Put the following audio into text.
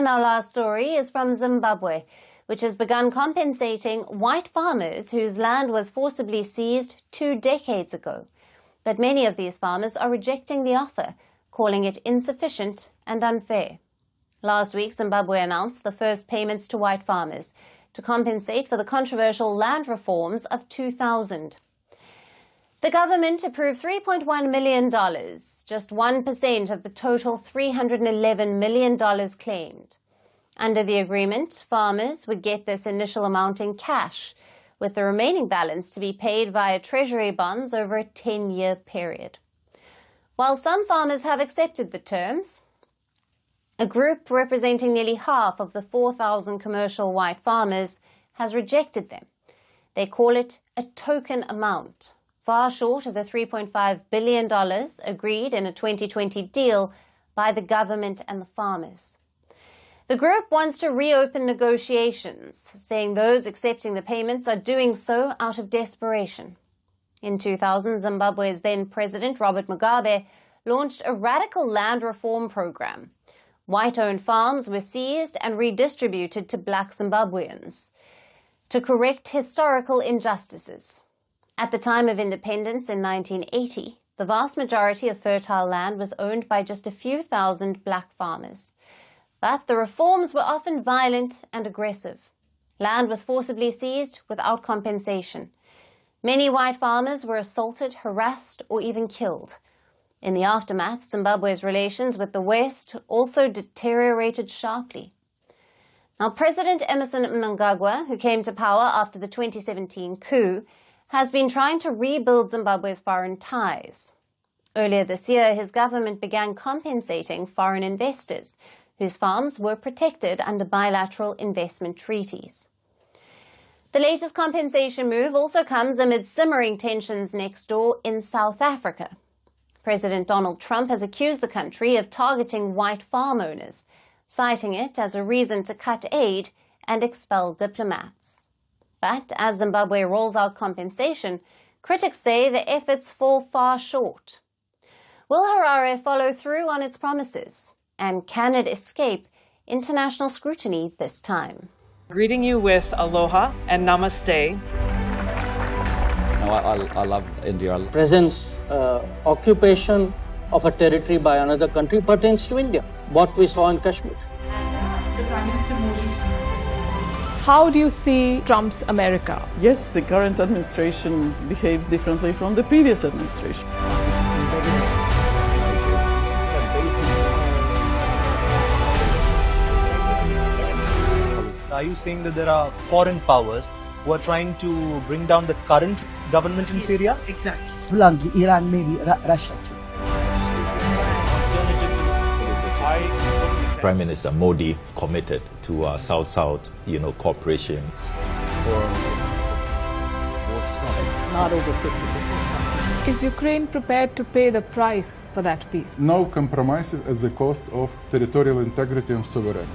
And our last story is from Zimbabwe, which has begun compensating white farmers whose land was forcibly seized 2 decades ago. But many of these farmers are rejecting the offer, calling it insufficient and unfair. Last week, Zimbabwe announced the first payments to white farmers to compensate for the controversial land reforms of 2000. The government approved $3.1 million, just 1% of the total $311 million claimed. Under the agreement, farmers would get this initial amount in cash, with the remaining balance to be paid via treasury bonds over a 10-year period. While some farmers have accepted the terms, a group representing nearly half of the 4,000 commercial white farmers has rejected them. They call it a token amount, far short of the $3.5 billion agreed in a 2020 deal by the government and the farmers. The group wants to reopen negotiations, saying those accepting the payments are doing so out of desperation. In 2000, Zimbabwe's then President Robert Mugabe launched a radical land reform program. White-owned farms were seized and redistributed to black Zimbabweans to correct historical injustices. At the time of independence in 1980, the vast majority of fertile land was owned by just a few thousand black farmers. But the reforms were often violent and aggressive. Land was forcibly seized without compensation. Many white farmers were assaulted, harassed, or even killed. In the aftermath, Zimbabwe's relations with the West also deteriorated sharply. Now, President Emmerson Mnangagwa, who came to power after the 2017 coup, has been trying to rebuild Zimbabwe's foreign ties. Earlier this year, his government began compensating foreign investors whose farms were protected under bilateral investment treaties. The latest compensation move also comes amid simmering tensions next door in South Africa. President Donald Trump has accused the country of targeting white farm owners, citing it as a reason to cut aid and expel diplomats. But as Zimbabwe rolls out compensation, critics say the efforts fall far short. Will Harare follow through on its promises? And can it escape international scrutiny this time? Greeting you with aloha and namaste. I love India. Presence, occupation of a territory by another country pertains to India, what we saw in Kashmir. The Prime Minister Modi. How do you see Trump's America? Yes, the current administration behaves differently from the previous administration. Are you saying that there are foreign powers who are trying to bring down the current government in Syria? Exactly. Iran, maybe Russia too. Prime Minister Modi committed to South-South, cooperation. Not over 50%. Is Ukraine prepared to pay the price for that peace? No compromises at the cost of territorial integrity and sovereignty.